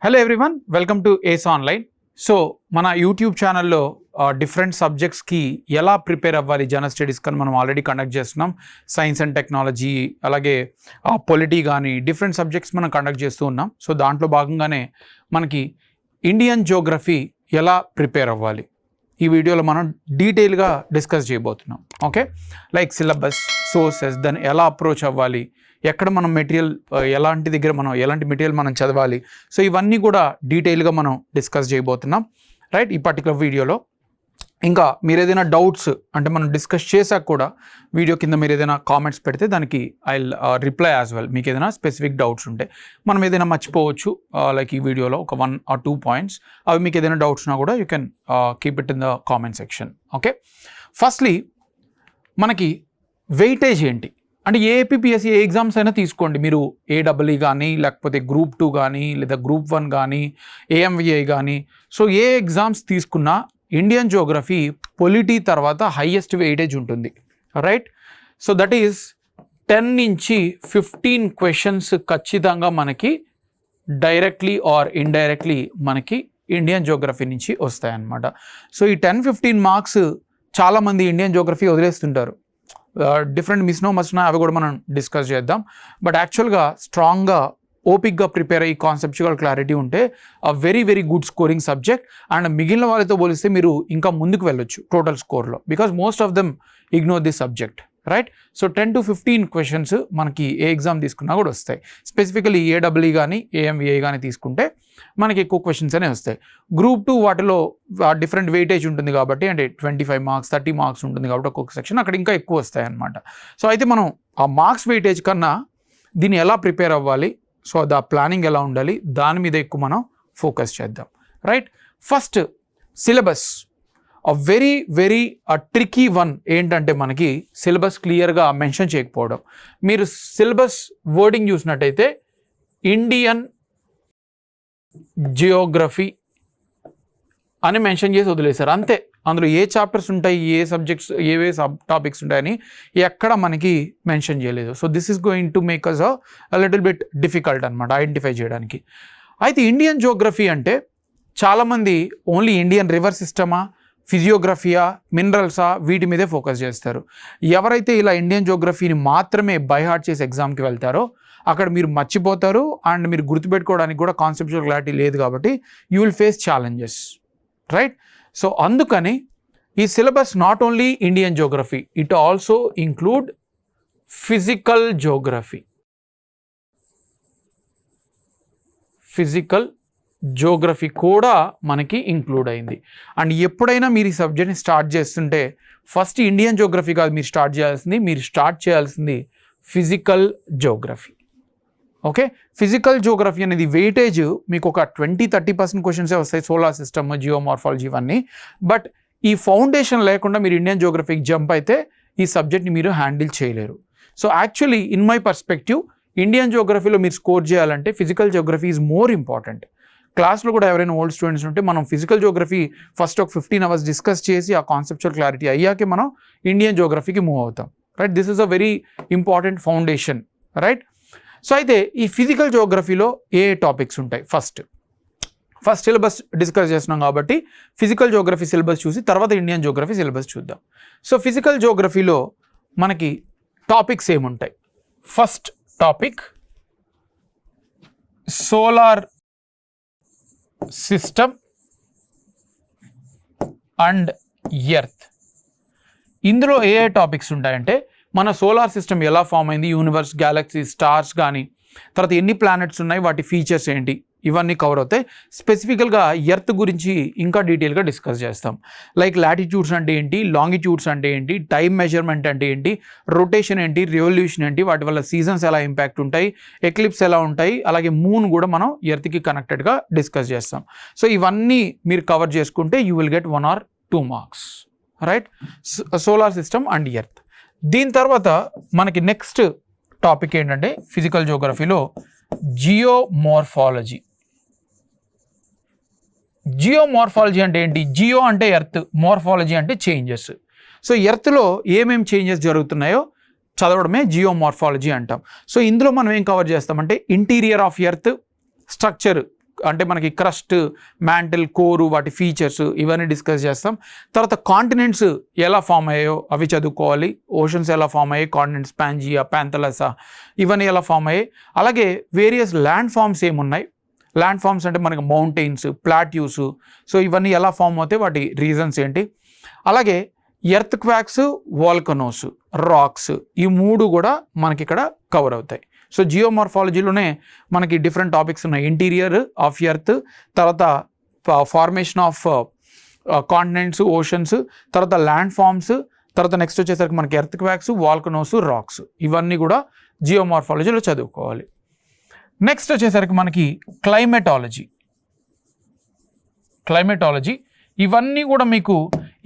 Hello everyone, welcome to Ace online. So మన YouTube ఛానల్లో different సబ్జెక్ట్స్కి ఎలా ప్రిపేర్ అవ్వాలి జనరల్ స్టడీస్ కానీ మనం ఆల్రెడీ కండక్ట్ చేస్తున్నాం. సైన్స్ అండ్ టెక్నాలజీ, అలాగే పొలిటీ కానీ డిఫరెంట్ సబ్జెక్ట్స్ మనం కండక్ట్ చేస్తూ ఉన్నాం. సో దాంట్లో భాగంగానే మనకి ఇండియన్ జియోగ్రఫీ ఎలా ప్రిపేర్ అవ్వాలి ఈ వీడియోలో మనం డీటెయిల్గా డిస్కస్ చేయబోతున్నాం. ఓకే, లైక్ సిలబస్, సోర్సెస్, దాన్ని ఎలా అప్రోచ్ అవ్వాలి, ఎక్కడ మనం మెటీరియల్ ఎలాంటి దగ్గర మనం ఎలాంటి మెటీరియల్ మనం చదవాలి, సో ఇవన్నీ కూడా డీటెయిల్గా మనం డిస్కస్ చేయబోతున్నాం రైట్ ఈ పర్టికులర్ వీడియోలో. ఇంకా మీరు ఏదైనా డౌట్స్ అంటే మనం డిస్కస్ చేశాక కూడా వీడియో కింద మీరు ఏదైనా కామెంట్స్ పెడితే దానికి ఐ రిప్లై యాజ్ వెల్. మీకు ఏదైనా స్పెసిఫిక్ డౌట్స్ ఉంటే మనం ఏదైనా మర్చిపోవచ్చు లైక్ ఈ వీడియోలో ఒక 1 or 2 పాయింట్స్, అవి మీకు ఏదైనా డౌట్స్ ఉన్నా కూడా you can keep it in the comment section. Okay, firstly మనకి వెయిటేజ్ ఏంటి అంటే ఏపీపీఎస్సీ ఏ ఎగ్జామ్స్ అయినా తీసుకోండి మీరు, ఏడబ్ల్ఈ కానీ లేకపోతే గ్రూప్ 2 కానీ లేదా గ్రూప్ 1 కానీ ఏఎంవిఐ కానీ, సో ఏ ఎగ్జామ్స్ తీసుకున్నా ఇండియన్ జియోగ్రఫీ పొలిటీ తర్వాత హైయెస్ట్ వెయిటేజ్ ఉంటుంది రైట్. సో దట్ ఈస్ 10 నుంచి 15 క్వశ్చన్స్ ఖచ్చితంగా మనకి డైరెక్ట్లీ ఆర్ ఇండైరెక్ట్లీ మనకి ఇండియన్ జియోగ్రఫీ నుంచి వస్తాయన్నమాట. సో ఈ 10-15 మార్క్స్ చాలామంది ఇండియన్ జియోగ్రఫీ వదిలేస్తుంటారు. డిఫరెంట్ మిస్నోమర్స్ అవి కూడా మనం డిస్కస్ చేద్దాం. బట్ యాక్చువల్గా స్ట్రాంగ్గా ఓపిక్గా ప్రిపేర్ అయ్యి కాన్సెప్చువల్ క్లారిటీ ఉంటే very very good scoring subject. And మిగిలిన వాళ్ళతో పోలిస్తే మీరు ఇంకా ముందుకు వెళ్ళొచ్చు టోటల్ స్కోర్లో, because most of them ignore this subject right. So 10-15 questions మనకి ఏ ఎగ్జామ్ తీసుకున్నా కూడా వస్తాయి. స్పెసిఫికలీ ఏడబ్ల్ఈ కానీ ఏఎంవిఐ కానీ తీసుకుంటే మనకి ఎక్కువ క్వశ్చన్స్ అనే వస్తాయి. గ్రూప్ 2 వాటిలో డిఫరెంట్ వెయిటేజ్ ఉంటుంది కాబట్టి, అంటే 25 మార్క్స్ 30 మార్క్స్ ఉంటుంది కాబట్టి ఒక్కొక్క సెక్షన్ అక్కడ ఇంకా ఎక్కువ వస్తాయి అన్నమాట. సో అయితే మనం ఆ మార్క్స్ వెయిటేజ్ కన్నా దీన్ని ఎలా ప్రిపేర్ అవ్వాలి, సో దా ప్లానింగ్ ఎలా ఉండాలి, దాని మీద ఎక్కువ మనం ఫోకస్ చేద్దాం right. First syllabus, very very tricky one ఏంటంటే మనకి సిలబస్ క్లియర్గా మెన్షన్ చేయకపోవడం. మీరు సిలబస్ వర్డింగ్ చూసినట్టయితే ఇండియన్ జియోగ్రఫీ అని మెన్షన్ చేసి వదిలేశారు అంతే. అందులో ఏ చాప్టర్స్ ఉంటాయి, ఏ సబ్జెక్ట్స్, ఏవే సబ్ టాపిక్స్ ఉంటాయని ఎక్కడ మనకి మెన్షన్ చేయలేదు. So this is going to make us a little bit difficult అనమాట ఐడెంటిఫై చేయడానికి. అయితే ఇండియన్ జియోగ్రఫీ అంటే చాలామంది ఓన్లీ ఇండియన్ రివర్ సిస్టమా, ఫిజియోగ్రఫియా, మినరల్సా, వీటి మీదే ఫోకస్ చేస్తారు. ఎవరైతే ఇలా ఇండియన్ జియోగ్రఫీని మాత్రమే బైహార్ట్ చేసి ఎగ్జామ్కి వెళ్తారో అక్కడ మీరు మర్చిపోతారు. అండ్ మీరు గుర్తుపెట్టుకోవడానికి కూడా కాన్సెప్చువల్ క్లారిటీ లేదు కాబట్టి you will face challenges right. So అందుకని ఈ syllabus not only Indian Geography, it also include physical Geography. Physical Geography కూడా మనకి ఇంక్లూడ్ అయింది. అండ్ ఎప్పుడైనా మీరు ఈ సబ్జెక్ట్ని స్టార్ట్ చేస్తుంటే ఫస్ట్ ఇండియన్ జియోగ్రఫీ కాదు మీరు స్టార్ట్ చేయాల్సింది physical Geography. Okay, physical Geography అనేది వెయిటేజ్ మీకు ఒక 20-30% క్వశ్చన్సే వస్తాయి, సోలార్ సిస్టమ్, జియోమార్ఫాలజీ ఇవన్నీ. బట్ ఈ ఫౌండేషన్ లేకుండా మీరు ఇండియన్ జియోగ్రఫీకి జంప్ అయితే ఈ సబ్జెక్ట్ని మీరు హ్యాండిల్ చేయలేరు. So actually in my perspective Indian జియోగ్రఫీలో మీరు స్కోర్ చేయాలంటే physical geography is more important. క్లాస్లో కూడా ఎవరైనా ఓల్డ్ స్టూడెంట్స్ ఉంటే మనం ఫిజికల్ జియోగ్రఫీ ఫస్ట్ ఒక 15 hours డిస్కస్ చేసి ఆ కాన్సెప్చువల్ క్లారిటీ అయ్యాకే మనం ఇండియన్ జియోగ్రఫీకి మూవ్ అవుతాం right. This is a very important foundation right. So అయితే ఈ ఫిజికల్ జియోగ్రఫీలో ఏ టాపిక్స్ ఉంటాయి, ఫస్ట్ సిలబస్ డిస్కస్ చేస్తున్నాం కాబట్టి ఫిజికల్ జియోగ్రఫీ సిలబస్ చూసి తర్వాత ఇండియన్ జియోగ్రఫీ సిలబస్ చూద్దాం. సో ఫిజికల్ జియోగ్రఫీలో మనకి టాపిక్స్ ఏముంటాయి, first topic solar system and earth. ఇందులో ఏ టాపిక్స్ ఉంటాయంటే మన సోలార్ సిస్టమ్ ఎలా ఫామ్ అయింది, యూనివర్స్, గ్యాలక్సీ, స్టార్స్ కానీ, తర్వాత ఎన్ని ప్లానెట్స్ ఉన్నాయి, వాటి ఫీచర్స్ ఏంటి, ఇవన్నీ కవర్ అవుతాయి. స్పెసిఫికల్గా ఎర్త్ గురించి ఇంకా డీటెయిల్గా డిస్కస్ చేస్తాం. లైక్ లాటిట్యూడ్స్ అంటే ఏంటి, లాంగిట్యూడ్స్ అంటే ఏంటి, టైం మెజర్మెంట్ అంటే ఏంటి, రొటేషన్ ఏంటి, రివల్యూషన్ ఏంటి, వాటి వల్ల సీజన్స్ ఎలా ఇంపాక్ట్ ఉంటాయి, ఎక్లిప్స్ ఎలా ఉంటాయి, అలాగే మూన్ కూడా మనం ఎర్త్కి కనెక్టెడ్గా డిస్కస్ చేస్తాం. సో ఇవన్నీ మీరు కవర్ చేసుకుంటే you will get 1 or 2 marks right. Solar system and earth. దీని తర్వాత మనకి నెక్స్ట్ టాపిక్ ఏంటంటే ఫిజికల్ జియోగ్రఫీలో జియోమార్ఫాలజీ. జియోమార్ఫాలజీ అంటే ఏంటి, జియో అంటే ఎర్త్, మార్ఫాలజీ అంటే చేంజెస్. సో ఎర్త్లో ఏమేమి చేంజెస్ జరుగుతున్నాయో చదవడమే జియోమార్ఫాలజీ అంటాం. సో ఇందులో మనం ఏం కవర్ చేస్తామంటే ఇంటీరియర్ ఆఫ్ ఎర్త్, స్ట్రక్చర్ అంటే మనకి క్రస్ట్, మ్యాంటిల్, కోరు, వాటి ఫీచర్స్ ఇవన్నీ డిస్కస్ చేస్తాం. తర్వాత కాంటినెంట్స్ ఎలా ఫామ్ అయ్యాయో అవి చదువుకోవాలి. ఓషన్స్ ఎలా ఫామ్ అయ్యాయి, కాంటినెంట్స్ పాంజియా, ప్యాంథలసా ఇవన్నీ ఎలా ఫామ్ అయ్యాయి. అలాగే వేరియస్ ల్యాండ్ ఫామ్స్ ఏమున్నాయి, ల్యాండ్ ఫామ్స్ అంటే మనకి మౌంటైన్స్, ప్లాట్యూస్, సో ఇవన్నీ ఎలా ఫామ్ అవుతాయి, వాటి రీజన్స్ ఏంటి. అలాగే ఎర్త్ క్వాక్స్, వాల్కనోస్, రాక్స్ ఈ 3 కూడా మనకి ఇక్కడ కవర్ అవుతాయి. సో జియోమార్ఫాలజీలోనే మనకి డిఫరెంట్ టాపిక్స్ ఉన్నాయి. ఇంటీరియర్ ఆఫ్ ఎర్త్, తర్వాత ఫార్మేషన్ ఆఫ్ కాంటినెంట్స్, ఓషన్స్, తర్వాత ల్యాండ్ ఫామ్స్, తర్వాత నెక్స్ట్ వచ్చేసరికి మనకి ఎర్త్ క్వాక్స్, వాల్కనోస్, రాక్స్ ఇవన్నీ కూడా జియోమార్ఫాలజీలో చదువుకోవాలి. నెక్స్ట్ వచ్చేసరికి మనకి క్లైమేటాలజీ ఇవన్నీ కూడా మీకు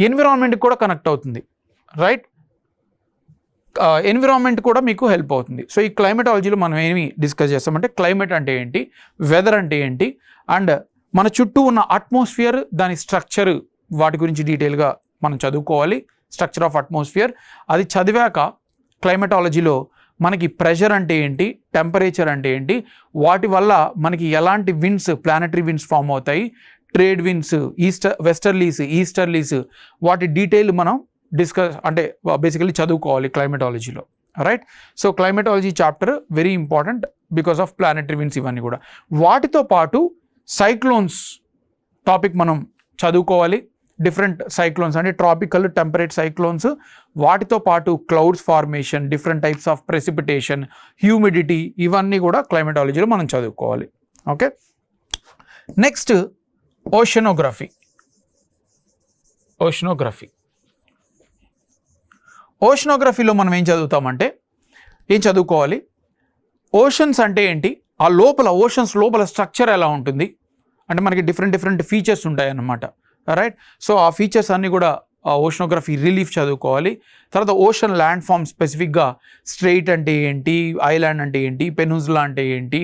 ఎన్విరాన్మెంట్కి కూడా కనెక్ట్ అవుతుంది, రైట్. ఎన్విరాన్మెంట్ కూడా మీకు హెల్ప్ అవుతుంది. సో ఈ క్లైమేటాలజీలో మనం ఏమి డిస్కస్ చేస్తామంటే క్లైమేట్ అంటే ఏంటి, వెదర్ అంటే ఏంటి, అండ్ మన చుట్టూ ఉన్న అట్మాస్ఫియర్, దాని స్ట్రక్చర్, వాటి గురించి డీటెయిల్గా మనం చదువుకోవాలి. స్ట్రక్చర్ ఆఫ్ అట్మాస్ఫియర్ అది చదివాక క్లైమేటాలజీలో మనకి ప్రెషర్ అంటే ఏంటి, టెంపరేచర్ అంటే ఏంటి, వాటి వల్ల మనకి ఎలాంటి విండ్స్, ప్లానటరీ విండ్స్ ఫామ్ అవుతాయి, ట్రేడ్ విండ్స్, వెస్టర్లీస్, ఈస్టర్లీస్, వాటి డీటెయిల్ మనం డిస్కస్ అంటే బేసికలీ చదువుకోవాలి క్లైమేటాలజీలో, right. So climatology chapter very important because of planetary winds ఇవన్నీ కూడా. వాటితో పాటు సైక్లోన్స్ టాపిక్ మనం చదువుకోవాలి. డిఫరెంట్ సైక్లోన్స్ అంటే ట్రాపికల్, టెంపరేట్ సైక్లోన్స్, వాటితో పాటు clouds formation, different types of precipitation, humidity ఇవన్నీ కూడా క్లైమేటాలజీలో మనం చదువుకోవాలి. ఓకే, నెక్స్ట్ ఓషనోగ్రఫీలో మనం ఏం చదువుకోవాలి, ఓషన్స్ అంటే ఏంటి, ఆ లోపల ఓషన్స్ లోపల స్ట్రక్చర్ ఎలా ఉంటుంది అంటే మనకి డిఫరెంట్ ఫీచర్స్ ఉంటాయి అన్నమాట, రైట్. సో ఆ ఫీచర్స్ అన్నీ కూడా ఓషనోగ్రఫీ రిలీఫ్ చదువుకోవాలి. తర్వాత ఓషన్ ల్యాండ్ ఫామ్ స్పెసిఫిక్గా స్ట్రెయిట్ అంటే ఏంటి, ఐలాండ్ అంటే ఏంటి, పెనున్సులా అంటే ఏంటి,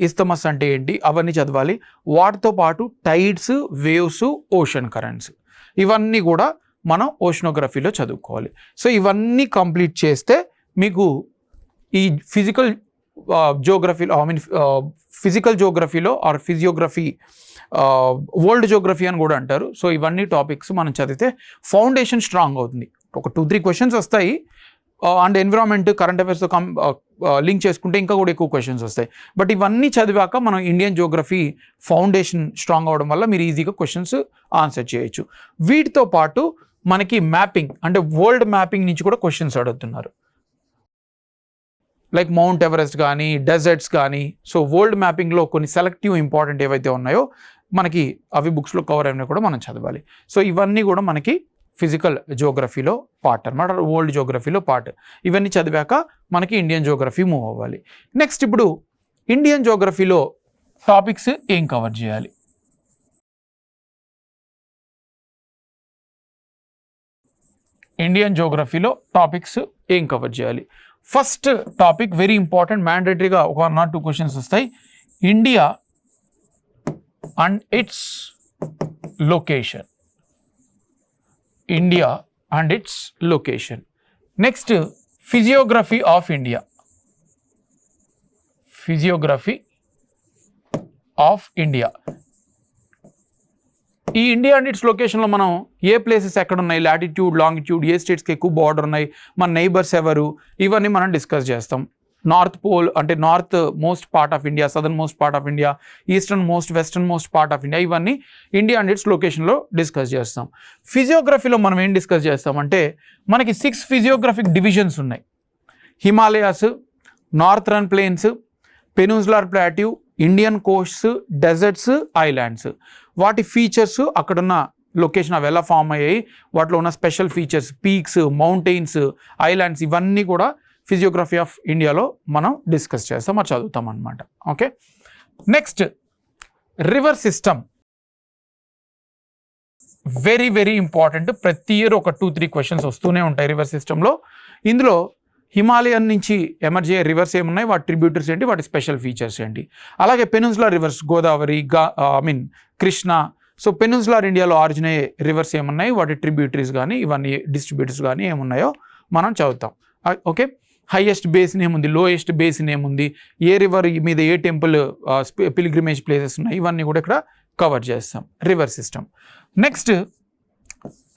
ఇస్తమస్ అంటే ఏంటి అవన్నీ చదవాలి. వాటితో పాటు టైడ్స్, వేవ్స్, ఓషన్ కరెంట్స్ ఇవన్నీ కూడా మనం ఓషనోగ్రఫీలో చదువుకోవాలి. సో ఇవన్నీ కంప్లీట్ చేస్తే మీకు ఈ ఫిజికల్ జోగ్రఫీలో ఆర్ ఫిజియోగ్రఫీ, వరల్డ్ జోగ్రఫీ అని కూడా అంటారు. సో ఇవన్నీ టాపిక్స్ మనం చదివితే ఫౌండేషన్ స్ట్రాంగ్ అవుతుంది. ఒక 2-3 క్వశ్చన్స్ వస్తాయి, అండ్ ఎన్విరాన్మెంట్, కరెంట్ అఫైర్స్తో లింక్ చేసుకుంటే ఇంకా కూడా ఎక్కువ క్వశ్చన్స్ వస్తాయి. బట్ ఇవన్నీ చదివాక మనం ఇండియన్ జోగ్రఫీ ఫౌండేషన్ స్ట్రాంగ్ అవడం వల్ల మీరు ఈజీగా క్వశ్చన్స్ ఆన్సర్ చేయొచ్చు. వీటితో పాటు మనకి మ్యాపింగ్ అంటే వరల్డ్ మ్యాపింగ్ నుంచి కూడా క్వశ్చన్స్ అడుగుతున్నారు, లైక్ మౌంట్ ఎవరెస్ట్ కానీ, డెజర్ట్స్ కానీ. సో వరల్డ్ మ్యాపింగ్లో కొన్ని సెలెక్టివ్ ఇంపార్టెంట్ ఏవైతే ఉన్నాయో మనకి అవి బుక్స్లో కవర్ అయినా కూడా మనం చదవాలి. సో ఇవన్నీ కూడా మనకి ఫిజికల్ జోగ్రఫీలో పార్ట్ అనమాట, వరల్డ్ జోగ్రఫీలో పార్ట్. ఇవన్నీ చదివాక మనకి ఇండియన్ జోగ్రఫీ మూవ్ అవ్వాలి. నెక్స్ట్ ఇప్పుడు ఇండియన్ జోగ్రఫీలో టాపిక్స్ ఏం కవర్ చేయాలి, ఫస్ట్ టాపిక్ వెరీ ఇంపార్టెంట్, మ్యాండేటరీగా 1 or 2 క్వశ్చన్స్ వస్తాయి. India and its location. Next physiography of India. ఈ ఇండియా అండ్ ఇట్స్ లొకేషన్లో మనం ఏ ప్లేసెస్ ఎక్కడ ఉన్నాయి, లాటిట్యూడ్, లాంగిట్యూడ్, ఏ స్టేట్స్కి ఎక్కువ బార్డర్ ఉన్నాయి, మన నైబర్స్ ఎవరు, ఇవన్నీ మనం డిస్కస్ చేస్తాం. నార్త్ పోల్ అంటే north most part of India, southern most part of India, eastern most, western most part of India, ఇవన్నీ ఇండియా అండ్ ఇట్స్ లొకేషన్లో డిస్కస్ చేస్తాం. ఫిజియోగ్రఫీలో మనం ఏం డిస్కస్ చేస్తామంటే మనకి 6 ఫిజియోగ్రఫిక్ డివిజన్స్ ఉన్నాయి. Himalayas, northern plains, peninsular plateau, Indian coasts, deserts, islands, వాటి features, అక్కడున్న లొకేషన్ అవి ఎలా ఫామ్ అయ్యాయి, వాటిలో ఉన్న special features, peaks, mountains, islands, ఇవన్నీ కూడా ఫిజియోగ్రఫీ ఆఫ్ ఇండియాలో మనం డిస్కస్ చేస్తాం, అది చదువుతాం అనమాట. Okay, next river system. Very important. ప్రతి ఇయర్ ఒక 2-3 క్వశ్చన్స్ వస్తూనే ఉంటాయి రివర్ సిస్టంలో. ఇందులో హిమాలయన్ నుంచి ఎమర్జ్ అయ్యే రివర్స్ ఏమున్నాయి, వాటి ట్రిబ్యూటరీస్ ఏంటి, వాటి స్పెషల్ ఫీచర్స్ ఏంటి. అలాగే peninsular reverse, Godavari, Krishna. So peninsular ఇండియాలో ఆరిజిన్ అయ్యే రివర్స్ ఏమున్నాయి, వాటి ట్రిబ్యూటరీస్ కానీ, ఇవన్నీ డిస్ట్రిబ్యూటరీస్ కానీ ఏమున్నాయో మనం చదువుతాం. ఓకే, హైయెస్ట్ బేసిన్ ఏముంది, లోయెస్ట్ బేసిన్ ఏముంది, ఏ రివర్ మీద ఏ టెంపుల్ పిల్గ్రిమేజ్ ప్లేసెస్ ఉన్నాయి, ఇవన్నీ కూడా ఇక్కడ కవర్ చేస్తాం. River system. Next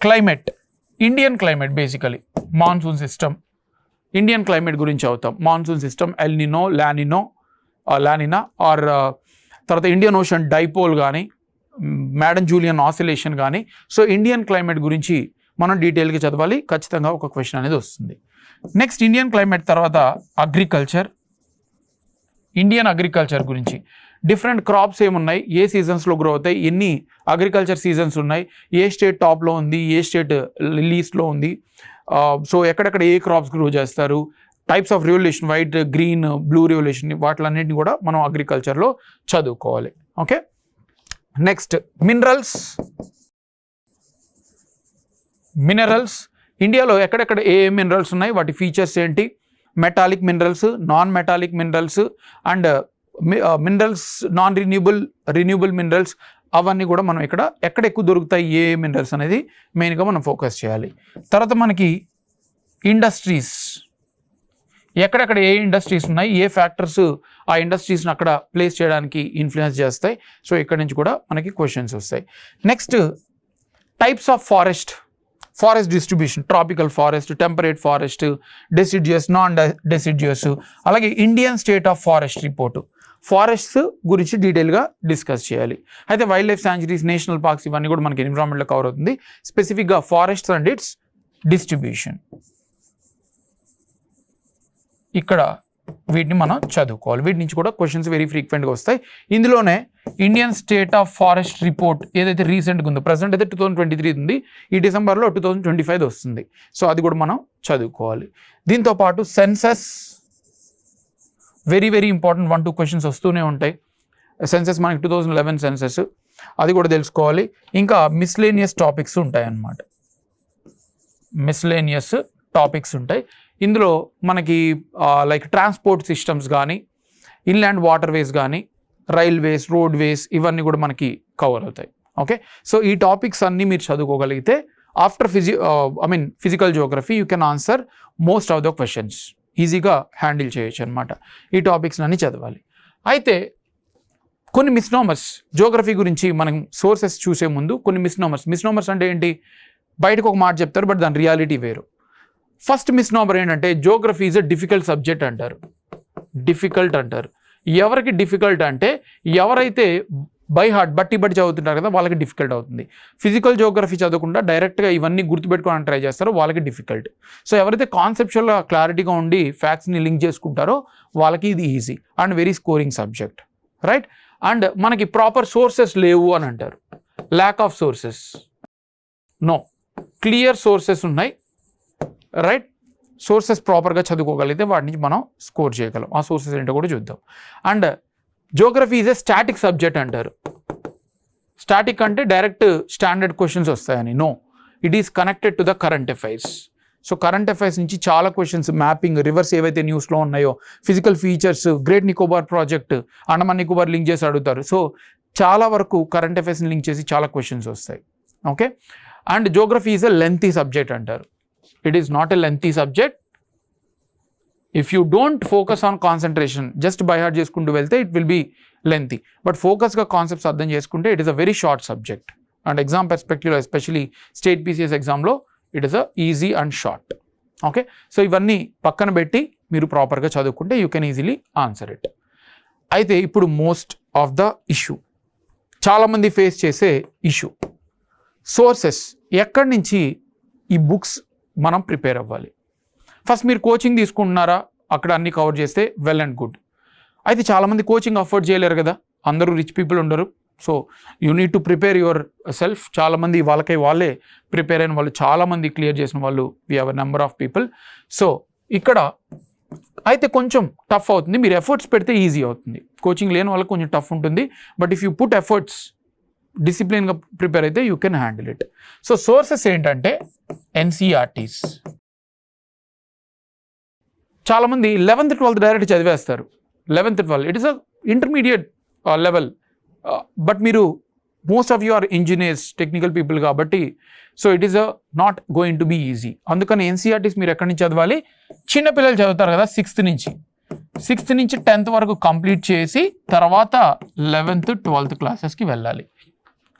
climate, Indian climate, basically monsoon system, Indian climate గురించి అవుతాం. Monsoon system, El Nino, La Nina or తర్వాత ఇండియన్ ఓషన్ డైపోల్ కానీ, మేడం జూలియన్ ఆసిలేషన్ కానీ. సో ఇండియన్ క్లైమేట్ గురించి మనం డీటెయిల్గా చదవాలి, ఖచ్చితంగా ఒక క్వశ్చన్ అనేది వస్తుంది. నెక్స్ట్ ఇండియన్ క్లైమేట్ తర్వాత అగ్రికల్చర్, ఇండియన్ అగ్రికల్చర్ గురించి డిఫరెంట్ క్రాప్స్ ఏమున్నాయి, ఏ సీజన్స్లో గ్రో అవుతాయి, ఎన్ని అగ్రికల్చర్ సీజన్స్ ఉన్నాయి, ఏ స్టేట్ టాప్లో ఉంది, ఏ స్టేట్ లీస్ట్లో ఉంది, సో ఎక్కడెక్కడ ఏ క్రాప్స్ గ్రో చేస్తారు, types of revolution, white, green, blue revolution, వాటిలన్నింటినీ కూడా మనం అగ్రికల్చర్లో చదువుకోవాలి. ఓకే. నెక్స్ట్ మినరల్స్, ఇండియాలో ఎక్కడెక్కడ ఏ మినరల్స్ ఉన్నాయి, వాటి ఫీచర్స్ ఏంటి, metallic minerals, non metallic minerals and minerals, non renewable minerals, అవన్నీ కూడా మనం ఇక్కడ ఎక్కడ ఎక్కువ దొరుకుతాయి, ఏ మినరల్స్ అనేది మెయిన్గా మనం ఫోకస్ చేయాలి. తర్వాత మనకి ఇండస్ట్రీస్, ఎక్కడెక్కడ ఏ ఇండస్ట్రీస్ ఉన్నాయి, ఏ ఫ్యాక్టర్స్ ఆ ఇండస్ట్రీస్ని అక్కడ ప్లేస్ చేయడానికి ఇన్ఫ్లుయెన్స్ చేస్తాయి. సో ఇక్కడ నుంచి కూడా మనకి క్వశ్చన్స్ వస్తాయి. Next types of forest distribution, tropical forest, temperate forest, deciduous, non deciduous, అలాగే Indian state of forest report, forests గురించి డీటెయిల్గా డిస్కస్ చేయాలి. అయితే wildlife sanctuaries, national parks, ఇవన్నీ కూడా మనకి ఎన్విరాన్మెంట్లో కవర్ అవుతుంది. స్పెసిఫిక్గా ఫారెస్ట్స్ అండ్ ఇట్స్ డిస్ట్రిబ్యూషన్, ఇక్కడ వీటిని మనం చదువుకోవాలి. వీటి నుంచి కూడా క్వశ్చన్స్ వెరీ ఫ్రీక్వెంట్గా వస్తాయి. ఇందులోనే Indian state of forest report ఏదైతే రీసెంట్గా ఉందో, ప్రజెంట్ అయితే 2023 ఉంది, ఈ డిసెంబర్లో 2025 వస్తుంది. సో అది కూడా మనం చదువుకోవాలి. దీంతోపాటు census, very very important, 1-2 questions వస్తూనే ఉంటాయి. సెన్సస్ మనకి 2011 సెన్సస్, అది కూడా తెలుసుకోవాలి. ఇంకా మిస్లేనియస్ టాపిక్స్ ఉంటాయి అన్నమాట, మిస్లేనియస్ టాపిక్స్ ఉంటాయి. ఇందులో మనకి లైక్ ట్రాన్స్పోర్ట్ సిస్టమ్స్ కానీ, ఇన్లాండ్ వాటర్వేస్ కానీ, రైల్వేస్, రోడ్వేస్, ఇవన్నీ కూడా మనకి కవర్ అవుతాయి. ఓకే. సో ఈ టాపిక్స్ అన్నీ మీరు చదువుకోగలిగితే after physical geography you can answer most of the questions, ఈజీగా హ్యాండిల్ చేయొచ్చు అనమాట. ఈ టాపిక్స్ అన్నీ చదవాలి. అయితే కొన్ని మిస్నోమర్స్, జియోగ్రఫీ గురించి మనం సోర్సెస్ చూసే ముందు కొన్ని మిస్నోమర్స్ అంటే ఏంటి, బయటకు ఒక మాట చెప్తారు బట్ దాని రియాలిటీ వేరు. ఫస్ట్ మిస్నోమర్ ఏంటంటే Geography is a difficult subject అంటారు. ఎవరికి డిఫికల్ట్ అంటే ఎవరైతే బై హార్ట్ బట్టి చదువుతుంటారు కదా వాళ్ళకి డిఫికల్ట్ అవుతుంది. ఫిజికల్ జియోగ్రఫీ చదవకుండా డైరెక్ట్గా ఇవన్నీ గుర్తుపెట్టుకోవడానికి ట్రై చేస్తారో వాళ్ళకి డిఫికల్ట్. సో ఎవరైతే కాన్సెప్చువల్గా క్లారిటీగా ఉండి ఫ్యాక్ట్స్ని లింక్ చేసుకుంటారో వాళ్ళకి ఇది easy and very scoring subject, right. And మనకి ప్రాపర్ సోర్సెస్ లేవు అని అంటారు, lack of sources, no, clear sources ఉన్నాయి, రైట్. సోర్సెస్ ప్రాపర్గా చదువుకోగలిగితే వాటి నుంచి మనం స్కోర్ చేయగలం. ఆ సోర్సెస్ ఏంటో కూడా చూద్దాం. And geography is a static subject అంటారు. స్టాటిక్ అంటే డైరెక్ట్ స్టాండర్డ్ క్వశ్చన్స్ వస్తాయని, no, it is connected to the current affairs. So current affairs నుంచి చాలా క్వశ్చన్స్, మ్యాపింగ్, రివర్స్ ఏవైతే న్యూస్లో ఉన్నాయో, physical features, great Nicobar project, Andaman Nicobar link చేసి అడుగుతారు. సో చాలా వరకు కరెంట్ అఫైర్స్ని లింక్ చేసి చాలా క్వశ్చన్స్ వస్తాయి. Okay. And geography is a lengthy subject అంటారు. It is not a lengthy subject. If you don't focus on concentration, just by heart చేసుకుంటూ వెళ్తే it will be lengthy. But focusగా concepts అర్థం చేసుకుంటే it is a very short subject. And exam perspective, especially state PCS examలో it is a easy and short. Okay. So ఇవన్నీ పక్కన పెట్టి మీరు ప్రాపర్గా చదువుకుంటే you can easily answer it. అయితే ఇప్పుడు మోస్ట్ ఆఫ్ ద ఇష్యూ, చాలామంది ఫేస్ చేసే ఇష్యూ, సోర్సెస్, ఎక్కడి నుంచి ఈ బుక్స్ మనం ప్రిపేర్ అవ్వాలి. ఫస్ట్ మీరు కోచింగ్ తీసుకుంటున్నారా, అక్కడ అన్నీ కవర్ చేస్తే వెల్ అండ్ గుడ్. అయితే చాలామంది కోచింగ్ అఫోర్డ్ చేయలేరు కదా, అందరూ రిచ్ పీపుల్ ఉండరు. So you need to prepare yourself. చాలామంది వాళ్ళే ప్రిపేర్ అయిన వాళ్ళు, చాలామంది క్లియర్ చేసిన వాళ్ళు, we have a number of people. So ఇక్కడ అయితే కొంచెం టఫ్ అవుతుంది, మీరు ఎఫర్ట్స్ పెడితే ఈజీ అవుతుంది. కోచింగ్ లేని వాళ్ళకి కొంచెం టఫ్ ఉంటుంది, but if you put efforts, డిసిప్లిన్గా ప్రిపేర్ అయితే you can handle it. So sources ఏంటంటే NCERTs. చాలామంది 11th 12th డైరెక్ట్ చదివేస్తారు. 11th 12th it is a intermediate level, but మీరు most of you are engineers, technical people కాబట్టి so it is not going to be easy. అందుకని NCERTs మీరు ఎక్కడి నుంచి చదవాలి, చిన్నపిల్లలు చదువుతారు కదా 6th నుంచి 10th వరకు కంప్లీట్ చేసి తర్వాత 11th 12th క్లాసెస్కి వెళ్ళాలి.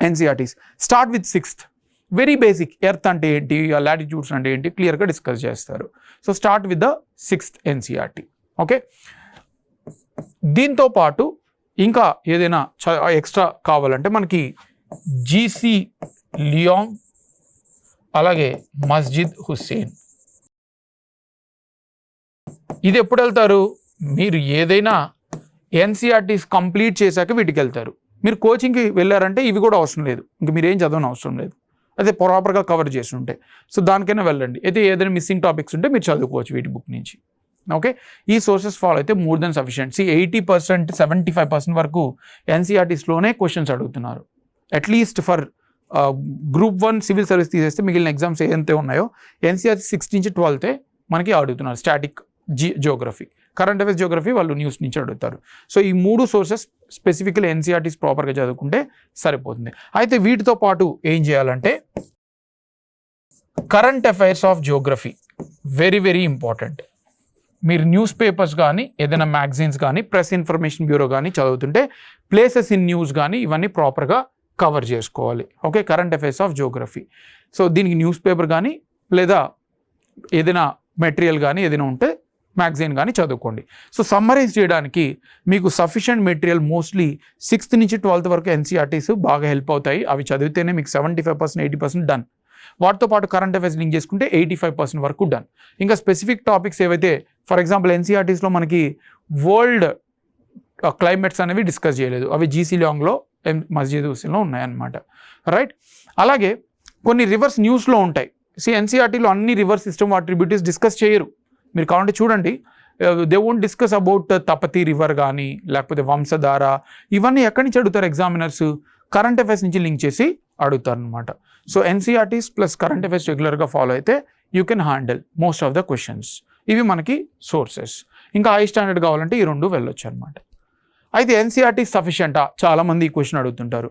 NCERTs start with 6th, very basic, earth అంటే ఏంటి, లాటిట్యూడ్స్ అంటే ఏంటి క్లియర్గా డిస్కస్ చేస్తారు. So start with the 6th NCERT. Okay, దీంతో పాటు ఇంకా ఏదైనా ఎక్స్ట్రా కావాలంటే మనకి జీసీ లియాంగ్, అలాగే మస్జిద్ హుస్సేన్, ఇది ఎప్పుడు వెళ్తారు, మీరు ఏదైనా ఎన్సీఆర్టీస్ కంప్లీట్ చేశాక వీటికి వెళ్తారు. మీరు కోచింగ్కి వెళ్ళారంటే ఇవి కూడా అవసరం లేదు, ఇంక మీరు ఏం చదవని అవసరం లేదు, అదే ప్రాపర్గా కవర్ చేసి ఉంటాయి. సో దానికైనా వెళ్ళండి. అయితే ఏదైనా మిస్సింగ్ టాపిక్స్ ఉంటే మీరు చదువుకోవచ్చు వీటి బుక్ నుంచి. ఓకే, ఈ సోర్సెస్ ఫాలో అయితే మోర్ దెన్ సఫిషియెంట్. 80% 75% వరకు ఎన్సీఆర్టీస్లోనే క్వశ్చన్స్ అడుగుతున్నారు. At least for group 1 civil service తీసేస్తే మిగిలిన ఎగ్జామ్స్ ఏదైతే ఉన్నాయో ఎన్సీఆర్టీ 6 నుంచి 12 మనకి అడుగుతున్నారు. Static, Geography, current affairs, Geography వాళ్ళు న్యూస్ నుంచి అడుగుతారు. సో ఈ 3 సోర్సెస్ స్పెసిఫికల్ ఎన్సీఆర్టీస్ ప్రాపర్గా చదువుకుంటే సరిపోతుంది. అయితే వీటితో పాటు ఏం చేయాలంటే current affairs of Geography very very important. మీరు న్యూస్ పేపర్స్ కానీ ఏదైనా మ్యాగజైన్స్ కానీ ప్రెస్ ఇన్ఫర్మేషన్ బ్యూరో కానీ చదువుతుంటే ప్లేసెస్ ఇన్ న్యూస్ కానీ ఇవన్నీ ప్రాపర్గా కవర్ చేసుకోవాలి. Okay, current affairs of Geography. So దీనికి న్యూస్ పేపర్ కానీ లేదా ఏదైనా మెటీరియల్ కానీ ఏదైనా ఉంటే మ్యాగజైన్ కానీ చదువుకోండి. సో సమ్మరైజ్ చేయడానికి మీకు సఫిషియంట్ మెటీరియల్ మోస్ట్లీ 6th నుంచి 12th వరకు ఎన్సీఆర్టీస్ బాగా హెల్ప్ అవుతాయి. అవి చదివితేనే మీకు 75% 80% డన్. వాటితో పాటు కరెంట్ అఫైర్స్ లింక్ చేసుకుంటే 85% వరకు డన్. ఇంకా స్పెసిఫిక్ టాపిక్స్ ఏవైతే ఫర్ ఎగ్జాంపుల్ ఎన్సీఆర్టీస్లో మనకి వరల్డ్ క్లైమేట్స్ అనేవి డిస్కస్ చేయలేదు, అవి జీసీ లాంగ్లో మస్జిద్ హుస్సేన్లో ఉన్నాయన్నమాట. రైట్, అలాగే కొన్ని రివర్స్ న్యూస్లో ఉంటాయి. ఎన్సీఆర్టీలో అన్ని river system water tributaries discuss చేయరు. మీరు కావాలంటే చూడండి, they won't discuss about Tapti river కానీ లేకపోతే వంశధార, ఇవన్నీ ఎక్కడి నుంచి అడుగుతారు ఎగ్జామినర్స్, కరెంట్ అఫైర్స్ నుంచి లింక్ చేసి అడుగుతారు అనమాట. So NCERTs plus current affairs రెగ్యులర్గా ఫాలో అయితే you can handle most of the questions. ఇవి మనకి సోర్సెస్. ఇంకా హై స్టాండర్డ్ కావాలంటే ఈ 2 వెళ్ళొచ్చు అనమాట. అయితే ఎన్సీఆర్టీ సఫిషియంటా, చాలామంది ఈ క్వశ్చన్ అడుగుతుంటారు.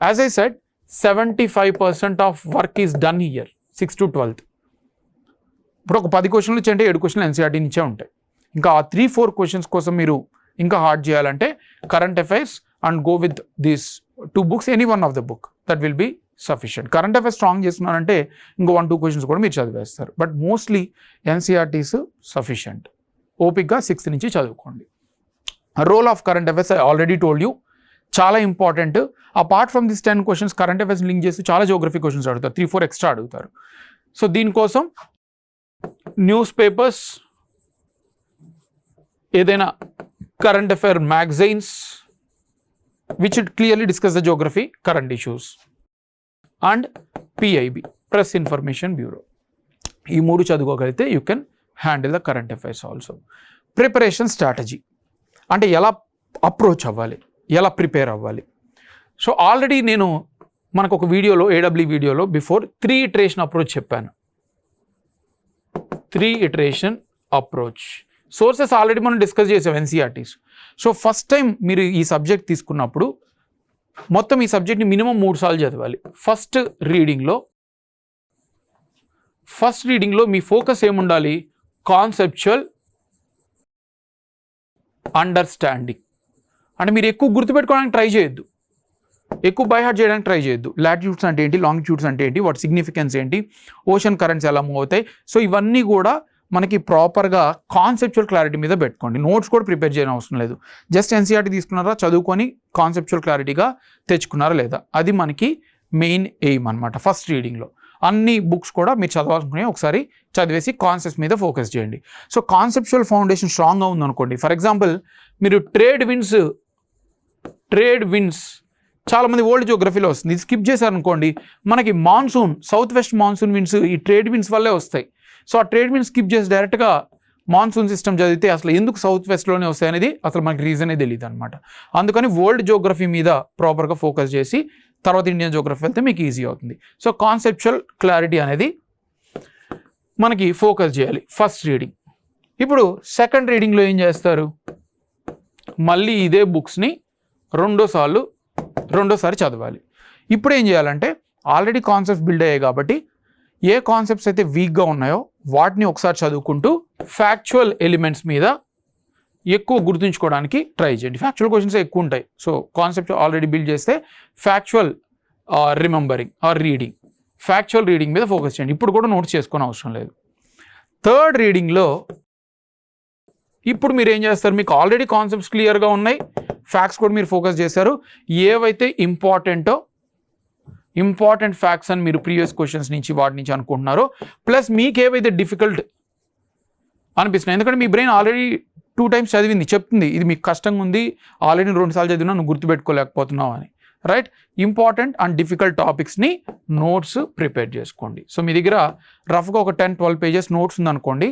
As I said 75% of work is done here 6 to 12. ఇప్పుడు ఒక 10 క్వశ్చన్లు ఇచ్చి అంటే 7 క్వశ్చన్లు ఎన్సీఆర్టీ నుంచే ఉంటాయి. ఇంకా ఆ 3-4 క్వశ్చన్స్ కోసం మీరు ఇంకా హార్డ్ చేయాలంటే current affairs and go with these 2 books, any one of the book that will be sufficient. Current affairs strong చేస్తున్నారంటే ఇంకో 1-2 క్వశ్చన్స్ కూడా మీరు చదివేస్తారు. But mostly NCERTs sufficient. ఓపిక్గా 6th నుంచి చదువుకోండి. Role of current affairs I already told you, చాలా important. Apart from this 10 questions current affairs link చేసి చాలా జియోగ్రఫీ క్వశ్చన్స్ అడుగుతారు, 3-4 ఎక్స్ట్రా అడుగుతారు. సో దీనికోసం న్యూస్ పేపర్స్, ఏదైనా current affair magazines which it clearly discuss the geography current issues, and PIB press information bureau, ఈ 3 చదువుకోగలిగితే you can handle the current affairs also. Preparation strategy అంటే ఎలా approach అవ్వాలి, ఎలా ప్రిపేర్ అవ్వాలి. సో ఆల్రెడీ నేను మనకు ఒక వీడియోలో ఏడబ్ల్యూ వీడియోలో బిఫోర్ 3 ఇటరేషన్ అప్రోచ్ చెప్పాను. 3 ఇటరేషన్ అప్రోచ్ సోర్సెస్ ఆల్రెడీ మనం డిస్కస్ చేసాం ఎన్సీఆర్టీస్. సో ఫస్ట్ టైం మీరు ఈ సబ్జెక్ట్ తీసుకున్నప్పుడు మొత్తం ఈ సబ్జెక్ట్ని మినిమం 3 సార్లు చదవాలి. ఫస్ట్ రీడింగ్లో మీ ఫోకస్ ఏముండాలి, కాన్సెప్చువల్ అండర్స్టాండింగ్. అంటే మీరు ఎక్కువ గుర్తుపెట్టుకోవడానికి ట్రై చేయొద్దు, ఎక్కువ బై హార్ట్ చేయడానికి ట్రై చేయొద్దు. లాటిట్యూడ్స్ అంటే ఏంటి, లాంగిట్యూడ్స్ అంటే ఏంటి, వాటి సిగ్నిఫికెన్స్ ఏంటి, ఓషన్ కరెంట్స్ ఎలా మూవ్ అవుతాయి, సో ఇవన్నీ కూడా మనకి ప్రాపర్గా కాన్సెప్చువల్ క్లారిటీ మీద పెట్టుకోండి. నోట్స్ కూడా ప్రిపేర్ చేయడం అవసరం లేదు. జస్ట్ ఎన్సీఆర్టీ తీసుకున్నారా, చదువుకొని కాన్సెప్చువల్ క్లారిటీగా తెచ్చుకున్నారా లేదా, అది మనకి మెయిన్ ఎయిమ్ అనమాట. ఫస్ట్ రీడింగ్లో అన్ని బుక్స్ కూడా మీరు చదవాలనుకునే ఒకసారి చదివేసి కాన్సెప్ట్స్ మీద ఫోకస్ చేయండి. సో కాన్సెప్చువల్ ఫౌండేషన్ స్ట్రాంగ్గా ఉందనుకోండి, ఫర్ ఎగ్జాంపుల్ మీరు ట్రేడ్ విన్స్ చాలామంది ఓల్డ్ జియోగ్రఫీలో వస్తుంది, ఇది స్కిప్ చేశారనుకోండి మనకి monsoon, south west monsoon winds ఈ ట్రేడ్ విన్స్ వల్లే వస్తాయి. సో ఆ ట్రేడ్ విన్స్ స్కిప్ చేసి డైరెక్ట్గా మాన్సూన్ సిస్టమ్ చదివితే అసలు ఎందుకు సౌత్ వెస్ట్లోనే వస్తాయి అనేది అసలు మనకి రీజనే తెలియదు అనమాట. అందుకని వరల్డ్ జియోగ్రఫీ మీద ప్రాపర్గా ఫోకస్ చేసి తర్వాత ఇండియన్ జియోగ్రఫీ వెళ్తే మీకు ఈజీ అవుతుంది. సో కాన్సెప్చువల్ క్లారిటీ అనేది మనకి ఫోకస్ చేయాలి ఫస్ట్ రీడింగ్. ఇప్పుడు సెకండ్ రీడింగ్లో ఏం చేస్తారు, మళ్ళీ ఇదే బుక్స్ని రెండోసారి చదవాలి. ఇప్పుడు ఏం చేయాలంటే ఆల్రెడీ కాన్సెప్ట్స్ బిల్డ్ అయ్యాయి కాబట్టి ఏ కాన్సెప్ట్స్ అయితే వీక్గా ఉన్నాయో వాటిని ఒకసారి చదువుకుంటూ ఫ్యాక్చువల్ ఎలిమెంట్స్ మీద ఎక్కువ గుర్తుంచుకోవడానికి ట్రై చేయండి. ఫ్యాక్చువల్ క్వశ్చన్స్ ఎక్కువ ఉంటాయి. సో కాన్సెప్ట్ ఆల్రెడీ బిల్డ్ చేస్తే factual remembering or reading, factual reading మీద ఫోకస్ చేయండి. ఇప్పుడు కూడా నోట్స్ చేసుకొని అవసరం లేదు. థర్డ్ రీడింగ్లో ఇప్పుడు మీరు ఏం చేస్తారు, మీకు ఆల్రెడీ కాన్సెప్ట్స్ క్లియర్గా ఉన్నాయి, ఫ్యాక్ట్స్ కూడా మీరు ఫోకస్ చేశారు. ఏవైతే ఇంపార్టెంట్ ఫ్యాక్ట్స్ అని మీరు ప్రీవియస్ క్వశ్చన్స్ నుంచి వాటి నుంచి అనుకుంటున్నారో, ప్లస్ మీకు ఏవైతే డిఫికల్ట్ అనిపిస్తున్నాయి, ఎందుకంటే మీ బ్రెయిన్ ఆల్రెడీ 2 times చదివింది, చెప్తుంది ఇది మీకు కష్టంగా ఉంది, ఆల్రెడీ 2 సార్లు చదివినా నువ్వు గుర్తుపెట్టుకోలేకపోతున్నావు అని, రైట్? ఇంపార్టెంట్ అండ్ డిఫికల్ట్ టాపిక్స్ని నోట్స్ ప్రిపేర్ చేసుకోండి. సో మీ దగ్గర రఫ్గా ఒక 10-12 pages నోట్స్ ఉందనుకోండి,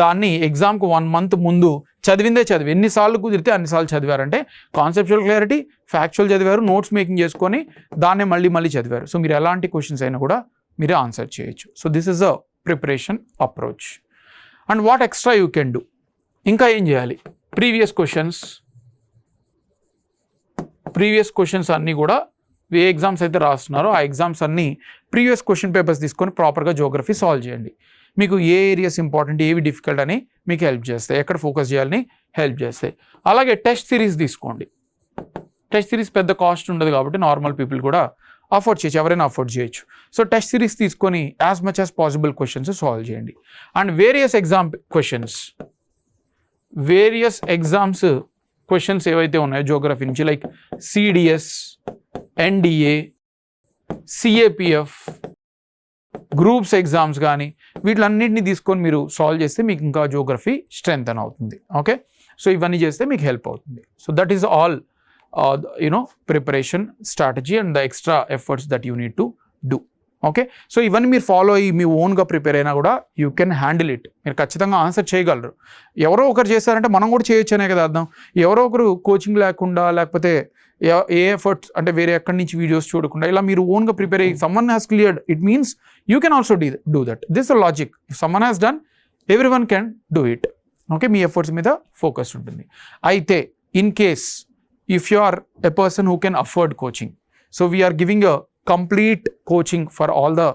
దాన్ని ఎగ్జామ్కి 1 month ముందు చదివిందే చదివి ఎన్నిసార్లు కుదిరితే అన్నిసార్లు చదివారంటే కాన్సెప్చువల్ క్లారిటీ, ఫ్యాక్చువల్ చదివారు, నోట్స్ మేకింగ్ చేసుకొని దాన్నే మళ్ళీ చదివారు. సో మీరు ఎలాంటి క్వశ్చన్స్ అయినా కూడా మీరే ఆన్సర్ చేయొచ్చు. So this is a preparation approach. And what extra you can do, ఇంకా ఏం చేయాలి, ప్రీవియస్ క్వశ్చన్స్ అన్నీ కూడా ఏ ఎగ్జామ్స్ అయితే రాస్తున్నారో ఆ ఎగ్జామ్స్ అన్నీ ప్రీవియస్ క్వశ్చన్ పేపర్స్ తీసుకొని ప్రాపర్గా జియోగ్రఫీ సాల్వ్ చేయండి. మీకు ఏ ఏరియాస్ ఇంపార్టెంట్, ఏవి డిఫికల్ట్ అని మీకు హెల్ప్ చేస్తాయి, ఎక్కడ ఫోకస్ చేయాలని హెల్ప్ చేస్తాయి. అలాగే టెస్ట్ సిరీస్ తీసుకోండి. టెస్ట్ సిరీస్ పెద్ద కాస్ట్ ఉండదు కాబట్టి నార్మల్ పీపుల్ కూడా అఫోర్డ్ చేయొచ్చు, ఎవరైనా అఫోర్డ్ చేయొచ్చు. సో టెస్ట్ సిరీస్ తీసుకొని as much as possible questions solve చేయండి. అండ్ వేరియస్ ఎగ్జామ్స్ క్వశ్చన్స్ ఏవైతే ఉన్నాయో జియోగ్రఫీ నుంచి, like CDS, NDA, CAPF, groups exams కానీ వీటిలన్నింటినీ తీసుకొని మీరు సాల్వ్ చేస్తే మీకు ఇంకా జియోగ్రఫీ స్ట్రెంగ్తన్ అవుతుంది. ఓకే, సో ఇవన్నీ చేస్తే మీకు హెల్ప్ అవుతుంది. So that is all preparation strategy and the extra efforts that you need to do. Okay, so ఇవన్నీ మీరు ఫాలో అయ్యి మీ ఓన్గా ప్రిపేర్ అయినా కూడా యూ కెన్ హ్యాండిల్ ఇట్. మీరు ఖచ్చితంగా ఆన్సర్ చేయగలరు. ఎవరో ఒకరు చేస్తారంటే మనం కూడా చేయొచ్చు అనే కదా అర్థం. ఎవరో ఒకరు కోచింగ్ లేకుండా, లేకపోతే ఏ ఎఫర్ట్స్ అంటే వేరే ఎక్కడి నుంచి వీడియోస్ చూడకుండా ఇలా మీరు ఓన్గా ప్రిపేర్ అయ్యి someone has cleared, it means you can also do that. This the logic. If someone has done, every one can do it. Okay, me efforts మీద ఫోకస్ ఉంటుంది. అయితే in case if you are a person who can afford coaching, so we are giving a complete coaching for all the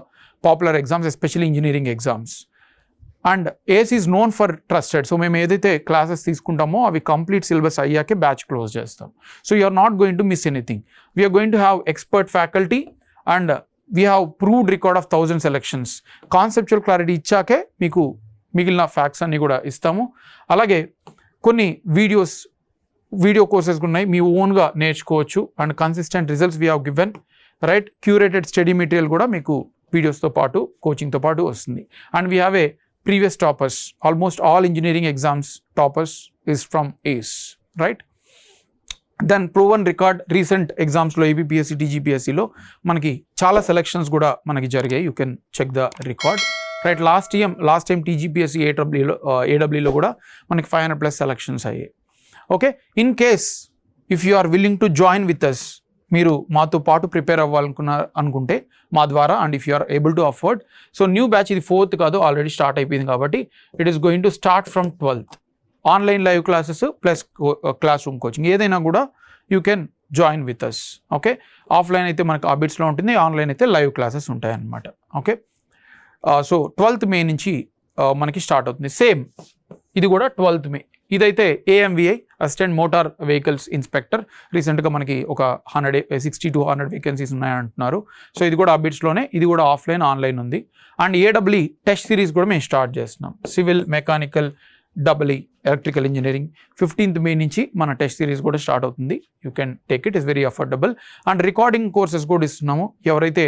popular exams, especially engineering exams, and ACE is known for trusted. So మేము ఏదైతే classes తీసుకుంటామో అవి complete syllabus అయ్యాకే batch close చేస్తాం. So you are not going to miss anything. We're going to have expert faculty and we have proved record of 1000 selections. Conceptual clarity ఇచ్చాకే మీకు మిగిలిన facts అన్నీ కూడా ఇస్తాము. అలాగే కొన్ని వీడియో కోర్సెస్ ఉన్నాయి, మీ ఓన్గా నేర్చుకోవచ్చు. And consistent results we have given, right? Curated study material కూడా మీకు వీడియోస్తో పాటు కోచింగ్తో పాటు వస్తుంది. And we have a previous toppers, almost all engineering exams toppers is from ACE, right? Then proven record recent ఎగ్జామ్స్లో ఏబిపిఎస్సి, టీజీపీఎస్సిలో మనకి చాలా సెలెక్షన్స్ కూడా మనకి జరిగాయి. You can check the record, right? Last time TGPSC ఏడబ్ల్యూలో కూడా మనకి 500+ సెలెక్షన్స్ అయ్యాయి. Okay, in case if you are willing to join with us, మీరు మాతో పాటు ప్రిపేర్ అనుకుంటే మా ద్వారా, and if you are able to afford, so new batch ఇది 4th కాదు, ఆల్రెడీ స్టార్ట్ అయిపోయింది కాబట్టి it is going to start from 12th. Online live classes plus classroom coaching ఏదైనా కూడా you can join with us. Okay, offline అయితే మనకు అబిట్స్లో ఉంటుంది, online అయితే లైవ్ క్లాసెస్ ఉంటాయి అన్నమాట. ఓకే, సో 12th May నుంచి మనకి స్టార్ట్ అవుతుంది. సేమ్ ఇది కూడా 12th May. ఇదైతే AMVI, assistant motor vehicles inspector. రీసెంట్గా మనకి ఒక 60 to 100 వేకెన్సీస్ ఉన్నాయంటున్నారు. సో ఇది కూడా అప్డేట్స్లోనే, ఇది కూడా ఆఫ్లైన్ ఆన్లైన్ ఉంది. అండ్ AEE టెస్ట్ సిరీస్ కూడా మేము స్టార్ట్ చేస్తున్నాం. Civil, mechanical, EE, electrical engineering 15th May నుంచి మన టెస్ట్ సిరీస్ కూడా స్టార్ట్ అవుతుంది. You can take it, is very affordable. And recording courses కూడా ఇస్తున్నాము. ఎవరైతే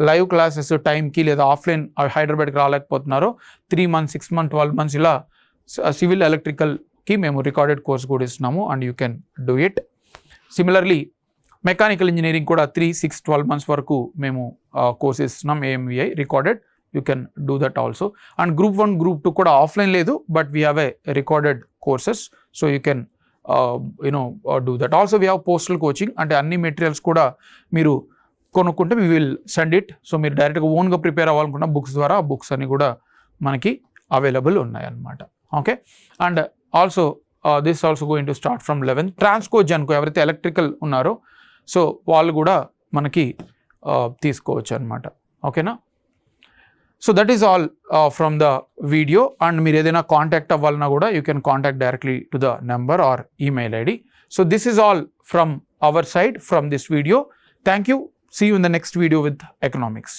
లైవ్ క్లాసెస్ టైంకి లేదా ఆఫ్లైన్ హైదరాబాద్కి రాలేకపోతున్నారో 3 months, 6 months, 12 months ఇలా సివిల్, ఎలక్ట్రికల్కి మేము రికార్డెడ్ కోర్స్ కూడా ఇస్తున్నాము. And you can do it. Similarly mechanical engineering కూడా 3, 6, 12 months వరకు మేము కోర్స్ ఇస్తున్నాం, AMVI recorded. You can do that also. And Group 1, Group 2 కూడా ఆఫ్లైన్ లేదు, but we have A recorded courses. So you can do that. Also we have postal coaching, అంటే అన్ని materials కూడా మీరు కొనుక్కుంటే we will send it. So మీరు డైరెక్ట్గా ఓన్గా ప్రిపేర్ అవ్వాలనుకున్న బుక్స్ ద్వారా ఆ బుక్స్ అన్ని కూడా మనకి అవైలబుల్ ఉన్నాయన్నమాట. Okay, and also this also going to start from 11th. Transco, Genco ఎవరైతే ఎలక్ట్రికల్ ఉన్నారో సో వాళ్ళు కూడా మనకి తీసుకోవచ్చు అనమాట. ఓకేనా? So that is all from the video. And మీరు ఏదైనా కాంటాక్ట్ అవ్వాలన్నా కూడా you can contact directly to the number are email ID. So this is all from our side from this video. Thank you. See you in the next video with economics.